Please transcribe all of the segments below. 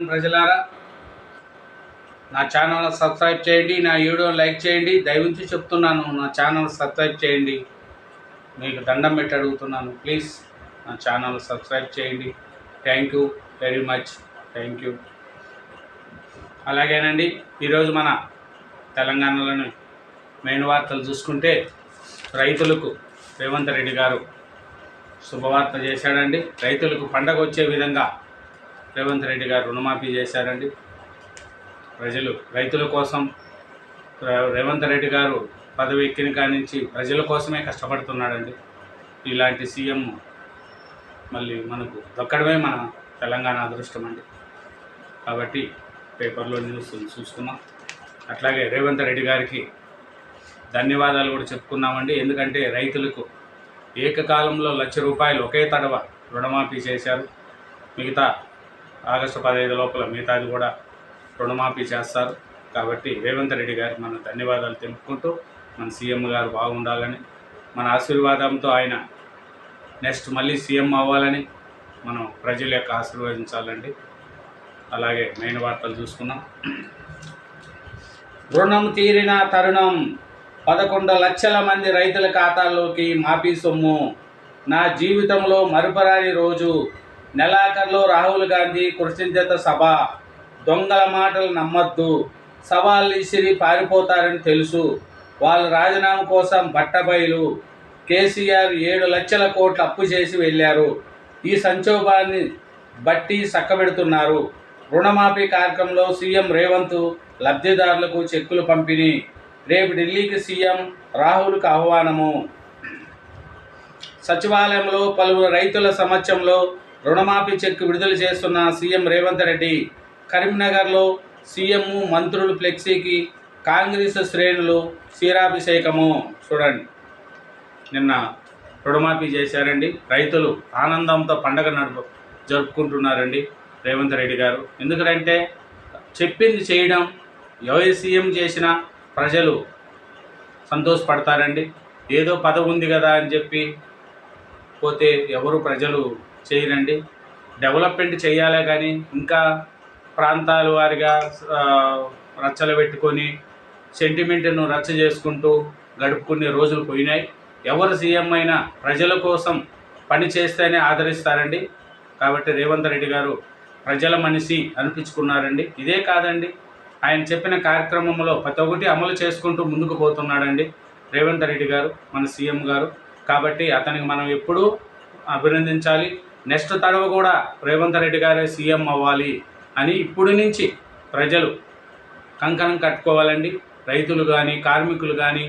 ప్రజలారా, నా channel subscribe చేయండి, నా వీడియో లైక్ చేయండి. దయవుంచి చెప్తున్నాను, నా ఛానల్ సబ్స్క్రైబ్ చేయండి. మీకు దండం పెట్టి అడుగుతున్నాను, ప్లీజ్ నా ఛానల్ సబ్స్క్రైబ్ చేయండి. Thank you very much, thank you. అలాగేనండి, ఈరోజు మన తెలంగాణలోని మెయిన్ వార్తలు చూసుకుంటే, రైతులకు రేవంత్ రెడ్డి గారు శుభవార్త చేశాడండి. రైతులకు పండగ వచ్చే విధంగా రేవంత్ రెడ్డి గారు రుణమాఫీ చేశారండి. రైతుల కోసం రేవంత్ రెడ్డి గారు పదవి ఎక్కిన కానించి ప్రజల కోసమే కష్టపడుతున్నాడండి. ఇలాంటి సీఎం మళ్ళీ మనకు దొక్కడమే మన తెలంగాణ అదృష్టం అండి. కాబట్టి పేపర్లో న్యూస్ చూసుకున్నాం. అట్లాగే రేవంత్ రెడ్డి గారికి ధన్యవాదాలు కూడా చెప్పుకున్నామండి. ఎందుకంటే రైతులకు ఏకకాలంలో ₹1,00,000 ఒకే తడవ రుణమాఫీ చేశారు. మిగతా ఆగస్టు 15 లోపల మిగతాది కూడా రుణమాఫీ చేస్తారు. కాబట్టి రేవంత్ రెడ్డి గారికి మనం ధన్యవాదాలు తెలుపుకుంటూ, మన సీఎం గారు బాగుండాలని, మన ఆశీర్వాదంతో ఆయన నెక్స్ట్ మళ్ళీ సీఎం అవ్వాలని మనం ప్రజల యొక్క ఆశీర్వదించాలండి. అలాగే మెయిన్ వార్తలు చూసుకున్నాం. రుణం తీరిన తరుణం, 11 లక్షల మంది రైతుల ఖాతాల్లోకి మాఫీ సొమ్ము. నా జీవితంలో మరుపరాని రోజు. నెలాఖరులో రాహుల్ గాంధీ కృతజ్ఞత సభ. దొంగల మాటలు నమ్మద్దు, సవాళ్ళు ఇసిరి పారిపోతారని తెలుసు. వాళ్ళ రాజీనామా కోసం బట్టబయలు. కేసీఆర్ 7 లక్షల కోట్లు అప్పు చేసి వెళ్ళారు. ఈ సంక్షోభాన్ని బట్టి చక్కబెడుతున్నారు. రుణమాఫీ కార్యక్రమంలో సీఎం రేవంత్ లబ్ధిదారులకు చెక్కులు పంపిణీ. రేపు ఢిల్లీకి సీఎం రాహుల్కు ఆహ్వానము. సచివాలయంలో పలువురు రైతుల సమక్షంలో రుణమాఫీ చెక్కు విడుదల చేస్తున్న సీఎం రేవంత్ రెడ్డి. కరీంనగర్లో సీఎం మంత్రులు ఫ్లెక్సీకి కాంగ్రెస్ శ్రేణులు క్షీరాభిషేకము. చూడండి, నిన్న రుణమాఫీ చేశారండి. రైతులు ఆనందంతో పండగ జరుపుకుంటున్నారండి రేవంత్ రెడ్డి గారు. ఎందుకంటే చెప్పింది చేయడం, ఏ సీఎం చేసినా ప్రజలు సంతోషపడతారండి. ఏదో పదవి ఉంది కదా అని చెప్పి పోతే ఎవరు ప్రజలు చేయరండి. డెవలప్మెంట్ చేయాలే కానీ ఇంకా ప్రాంతాల వారిగా రచ్చలు పెట్టుకొని సెంటిమెంట్ను రచ్చ చేసుకుంటూ గడుపుకునే రోజులు పోయినాయి. ఎవరు సీఎం అయినా ప్రజల కోసం పని చేస్తేనే ఆదరిస్తారండి. కాబట్టి రేవంత్ రెడ్డి గారు ప్రజల మనిషి అనిపించుకున్నారండి. ఇదే కాదండి, ఆయన చెప్పిన కార్యక్రమంలో ప్రతి ఒక్కటి అమలు చేసుకుంటూ ముందుకు పోతున్నాడండి రేవంత్ రెడ్డి గారు, మన సీఎం గారు. కాబట్టి అతనికి మనం ఎప్పుడూ అభినందించాలి. నెక్స్ట్ తడవ కూడా రేవంత్ రెడ్డి గారే సీఎం అవ్వాలి అని ఇప్పుడు నుంచి ప్రజలు కంకణం కట్టుకోవాలండి. రైతులు కానీ, కార్మికులు కానీ,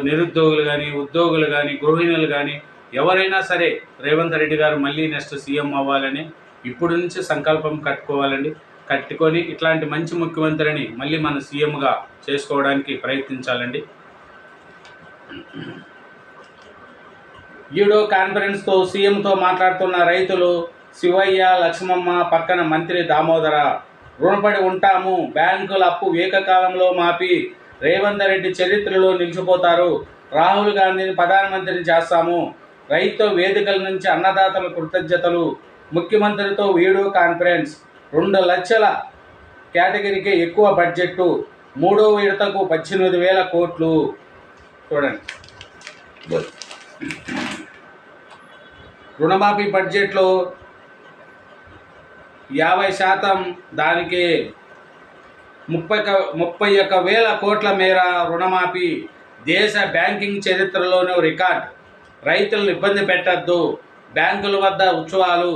నిరుద్యోగులు కానీ, ఉద్యోగులు కానీ, గృహిణులు కానీ ఎవరైనా సరే రేవంత్ రెడ్డి గారు మళ్ళీ నెక్స్ట్ సీఎం అవ్వాలని ఇప్పుడు నుంచి సంకల్పం కట్టుకోవాలండి. కట్టుకొని ఇట్లాంటి మంచి ముఖ్యమంత్రిని మళ్ళీ మన సీఎంగా చేసుకోవడానికి ప్రయత్నించాలండి. వీడియో కాన్ఫరెన్స్తో సీఎంతో మాట్లాడుతున్న రైతులు శివయ్య, లక్ష్మమ్మ, పక్కన మంత్రి దామోదర. రుణపడి ఉంటాము, బ్యాంకుల అప్పు ఏకకాలంలో మాపి రేవంత్ రెడ్డి చరిత్రలో నిలిచిపోతారు. రాహుల్ గాంధీని ప్రధానమంత్రిని చేస్తాము. రైతు వేదికల నుంచి అన్నదాతల కృతజ్ఞతలు. ముఖ్యమంత్రితో వీడియో కాన్ఫరెన్స్. 2 లక్షల కేటగిరీకి ఎక్కువ బడ్జెట్టు. 3వ విడతకు 18,000 కోట్లు. చూడండి, రుణమాఫీ బడ్జెట్లో 50% దానికి 31,000 కోట్ల మేర రుణమాఫీ. దేశ బ్యాంకింగ్ చరిత్రలోనూ రికార్డ్. రైతులను ఇబ్బంది పెట్టద్దు, బ్యాంకుల వద్ద ఉత్సవాలు.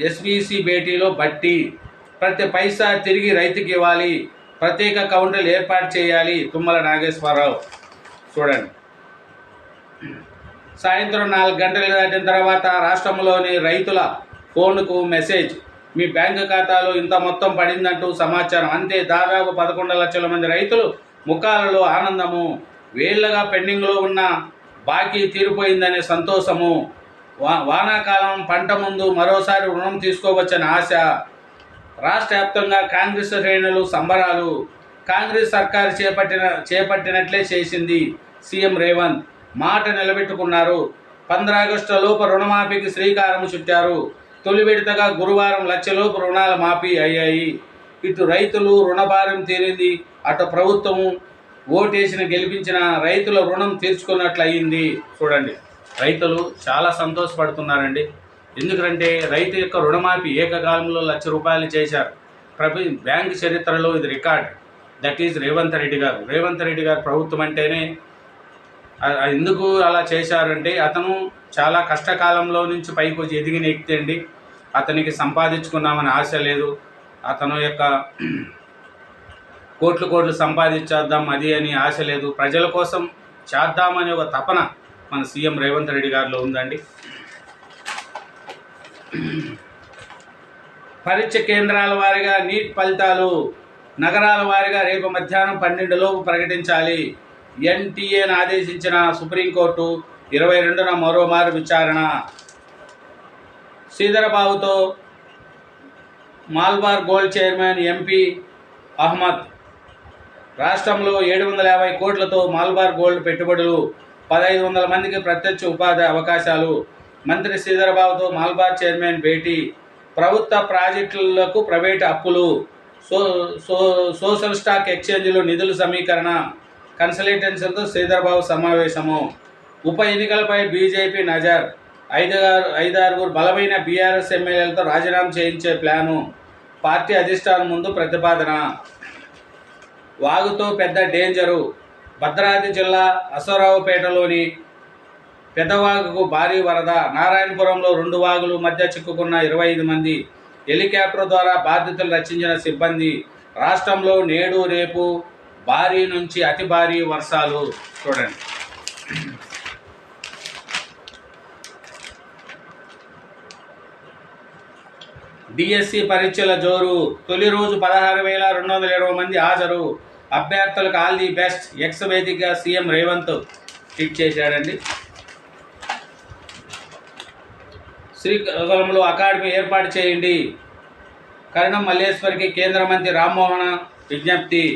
ఎస్బీసీ భేటీలో బట్టి. ప్రతి పైసా తిరిగి రైతుకి ఇవ్వాలి. ప్రత్యేక కౌంటర్లు ఏర్పాటు చేయాలి. తుమ్మల నాగేశ్వరరావు. చూడండి, సాయంత్రం 4 గంటలు దాటిన తర్వాత రాష్ట్రంలోని రైతుల ఫోన్కు మెసేజ్, మీ బ్యాంకు ఖాతాలో ఇంత మొత్తం పడిందంటూ సమాచారం. అంతే, దాదాపు 11 లక్షల మంది రైతులు ముఖాలలో ఆనందము. వేళ్లుగా పెండింగ్లో ఉన్న బాకీ తీరిపోయిందనే సంతోషము. వానాకాలం పంట ముందు మరోసారి రుణం తీసుకోవచ్చని ఆశ. రాష్ట్ర వ్యాప్తంగా కాంగ్రెస్ శ్రేణులు సంబరాలు. కాంగ్రెస్ సర్కారు చేపట్టినట్లే చేసింది సీఎం రేవంత్. మాట నిలబెట్టుకున్నారు. 15 ఆగస్టు లోపు రుణమాఫీకి శ్రీకారం చుట్టారు. తొలి విడతగా గురువారం లక్షలోపు రుణాలు మాఫీ అయ్యాయి. ఇటు రైతులు రుణభారం తీరింది, అటు ప్రభుత్వం ఓటేసిన గెలిపించిన రైతుల రుణం తీర్చుకున్నట్లు అయ్యింది. చూడండి, రైతులు చాలా సంతోషపడుతున్నారండి. ఎందుకంటే రైతు యొక్క రుణమాఫీ ఏకకాలంలో ₹1,00,000 చేశారు. బ్యాంకు చరిత్రలో ఇది record. That is Revanth Reddy గారు. రేవంత్ రెడ్డి గారు ప్రభుత్వం అంటేనే ఎందుకు అలా చేశారంటే అతను చాలా కష్టకాలంలో నుంచి పైకి వచ్చి ఎదిగిన వ్యక్తి అండి. అతనికి సంపాదించుకున్నామని ఆశ లేదు. అతను యొక్క కోట్లు సంపాదించేద్దాం అది అని ఆశ లేదు. ప్రజల కోసం చేద్దామని ఒక తపన మన సీఎం రేవంత్ రెడ్డి గారిలో ఉందండి. పరీక్ష కేంద్రాల వారీగా నీట్ ఫలితాలు నగరాల వారీగా రేపు మధ్యాహ్నం 12 లోపు ప్రకటించాలి. ఎన్టీఏను ఆదేశించిన సుప్రీంకోర్టు 22న మరోమారు విచారణ. శ్రీధరబాబుతో Malabar gold chairman MP Ahmed. రాష్ట్రంలో 750 కోట్లతో మలబార్ గోల్డ్ పెట్టుబడులు, 1500 మందికి ప్రత్యక్ష ఉపాధి అవకాశాలు. మంత్రి శ్రీధరబాబుతో మలబార్ చైర్మన్ భేటీ. ప్రభుత్వ ప్రాజెక్టులకు ప్రైవేటు అప్పులు, సోషల్ స్టాక్ ఎక్స్చేంజ్లు నిధుల సమీకరణ, కన్సల్టెన్సీలతో శ్రీధరబాబు సమావేశము. ఉప ఎన్నికలపై బీజేపీ నజర్. 5-6 బలమైన బీఆర్ఎస్ ఎమ్మెల్యేలతో రాజీనామా చేయించే ప్లాను. పార్టీ అధిష్టానం ముందు ప్రతిపాదన. వాగుతో పెద్ద డేంజరు. భద్రాద్రి జిల్లా అశ్వారావుపేటలోని పెద్దవాగుకు భారీ వరద. నారాయణపురంలో 2 వాగులు మధ్య చిక్కుకున్న 25 మంది. హెలికాప్టర్ ద్వారా బాధితులు రక్షించిన సిబ్బంది. రాష్ట్రంలో నేడు రేపు భారీ నుంచి అతి భారీ వర్షాలు. చూడండి, డిఎస్సి పరీక్షల జోరు. తొలి రోజు 16,220 మంది హాజరు. అభ్యర్థులకు ఆల్ ది బెస్ట్. ఎక్స్ వేదికగా సీఎం రేవంత్ ట్వీట్ చేశాడండి. శ్రీకాకుళంలో అకాడమీ ఏర్పాటు చేయండి. కరణం మల్లేశ్వరికి కేంద్ర మంత్రి రామ్మోహన్ విజ్ఞప్తి.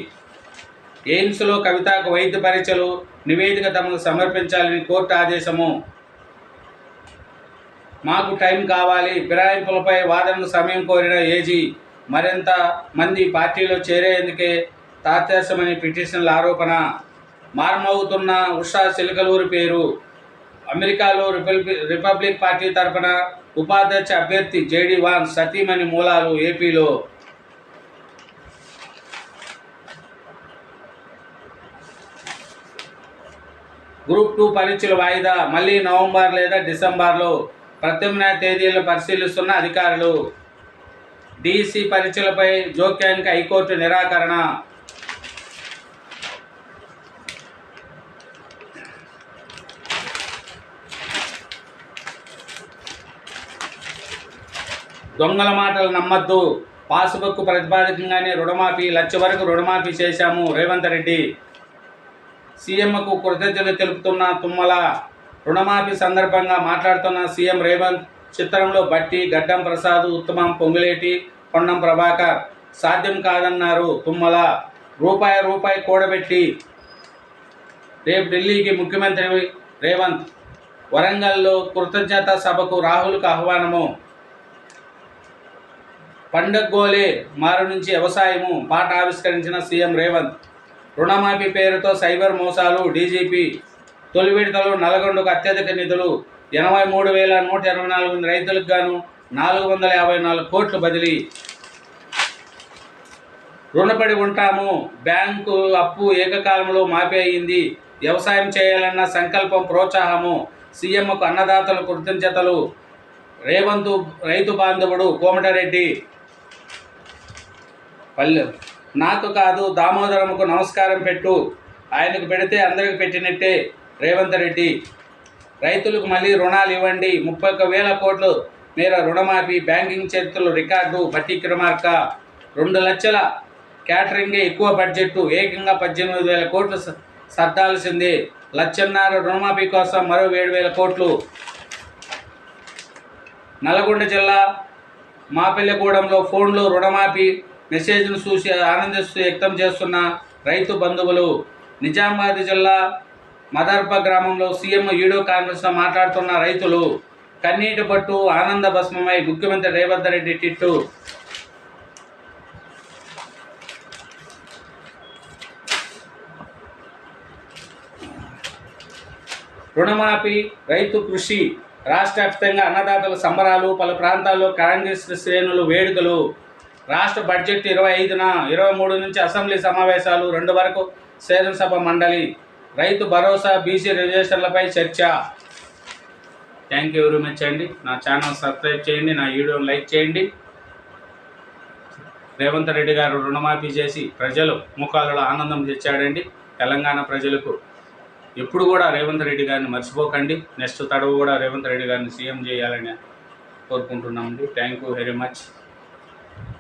ఎయిమ్స్లో కవితకు వైద్య పరీక్షలు నివేదిక తమకు సమర్పించాలని కోర్టు ఆదేశము. మాకు టైం కావాలి. ఫిరాయింపులపై వాదనకు సమయం కోరిన ఏజీ. మరింత మంది పార్టీలో చేరేందుకే తాత్యాసమని పిటిషన్ల ఆరోపణ. మారుమోగుతున్న ఉషా చిలకలూరి పేరు. అమెరికాలో రిపబ్లిక్ పార్టీ తరఫున ఉపాధ్యక్ష అభ్యర్థి జేడీ వాన్స్ సతీమణి మూలాలు. ఏపీలో గ్రూప్ 2 పరీక్షలు వాయిదా. మళ్ళీ నవంబర్ లేదా డిసెంబర్లో ప్రత్యామ్నాయ తేదీలను పరిశీలిస్తున్న అధికారులు. డిఎస్సి పరీక్షలపై జోక్యానికి హైకోర్టు నిరాకరణ. దొంగల మాటలు నమ్మద్దు. పాస్బుక్ ప్రతిపాదికంగానే రుణమాఫీ. 1,00,000 వరకు రుణమాఫీ చేశాము. రేవంత్ రెడ్డి. సీఎంకు కృతజ్ఞతలు తెలుపుతున్న తుమ్మల. రుణమాఫీ సందర్భంగా మాట్లాడుతున్న సీఎం రేవంత్. చిత్రంలో బట్టి, గడ్డం ప్రసాద్, ఉత్తమం, పొంగులేటి, పొన్నం ప్రభాకర్. సాధ్యం కాదన్నారు తుమ్మల. రూపాయి కూడబెట్టి రేపు ఢిల్లీకి ముఖ్యమంత్రి రేవంత్. వరంగల్లో కృతజ్ఞత సభకు రాహుల్కు ఆహ్వానము. పండగోలే మారు నుంచి వ్యవసాయము పాట ఆవిష్కరించిన సీఎం రేవంత్. రుణమాఫీ పేరుతో సైబర్ మోసాలు. డీజీపీ. తొలి విడతలో నల్గొండకు అత్యధిక నిధులు. 83,124 మంది రైతులకు గాను 454 కోట్లు బదిలీ. రుణపడి ఉంటాము. బ్యాంకు అప్పు ఏకకాలంలో మాఫీ అయింది. వ్యవసాయం చేయాలన్న సంకల్పం, ప్రోత్సాహము. సీఎంకు అన్నదాతలు కృతజ్ఞతలు. రేవంత్ రైతు బాంధవుడు. కోమటిరెడ్డి. నాకు కాదు దామోదరంకు నమస్కారం పెట్టు. ఆయనకు పెడితే అందరికి పెట్టినట్టే. రేవంత్ రెడ్డి. రైతులకు మళ్ళీ రుణాలు ఇవ్వండి. 31,000 కోట్ల మేర రుణమాఫీ. బ్యాంకింగ్ చరిత్రలో రికార్డు. బట్టి విక్రమార్క. 2 లక్షల క్యాటరింగే ఎక్కువ బడ్జెట్. ఏకంగా 18,000 కోట్లు సర్దాల్సిందే. 1,50,000 రుణమాఫీ కోసం మరో 7,000 కోట్లు. నల్గొండ జిల్లా మాపల్లెగూడెంలో ఫోన్లో రుణమాఫీ మెసేజ్ను చూసి ఆనందిస్తూ వ్యక్తం చేస్తున్న రైతు బంధువులు. నిజామాబాద్ జిల్లా మదర్ప గ్రామంలో సీఎం వీడియో కాన్ఫరెన్స్లో మాట్లాడుతున్న రైతులు. కన్నీటి పట్టు ఆనంద భస్మమై ముఖ్యమంత్రి రేవంత్ రెడ్డి టిట్టు. రుణమాఫీ, రైతు కృషి, రాష్ట్ర వ్యాప్తంగా అన్నదాతల సంబరాలు, పలు ప్రాంతాల్లో కాంగ్రెస్ శ్రేణులు వేడుకలు. రాష్ట్ర బడ్జెట్ 25న 23 నుంచి అసెంబ్లీ సమావేశాలు, 2 వరకు శాసనసభ మండలి. రైతు భరోసా, బీసీ రిజర్వేషన్లపై చర్చ. థ్యాంక్ యూ వెరీ మచ్ అండి. నా ఛానల్ సబ్స్క్రైబ్ చేయండి, నా వీడియోని లైక్ చేయండి. రేవంత్ రెడ్డి గారు రుణమాఫీ చేసి ప్రజలు ముఖాలలో ఆనందం తెచ్చాడండి. తెలంగాణ ప్రజలకు ఎప్పుడు కూడా రేవంత్ రెడ్డి గారిని మర్చిపోకండి. నెక్స్ట్ తడవు కూడా రేవంత్ రెడ్డి గారిని సీఎం చేయాలని కోరుకుంటున్నామండి. Thank you very much.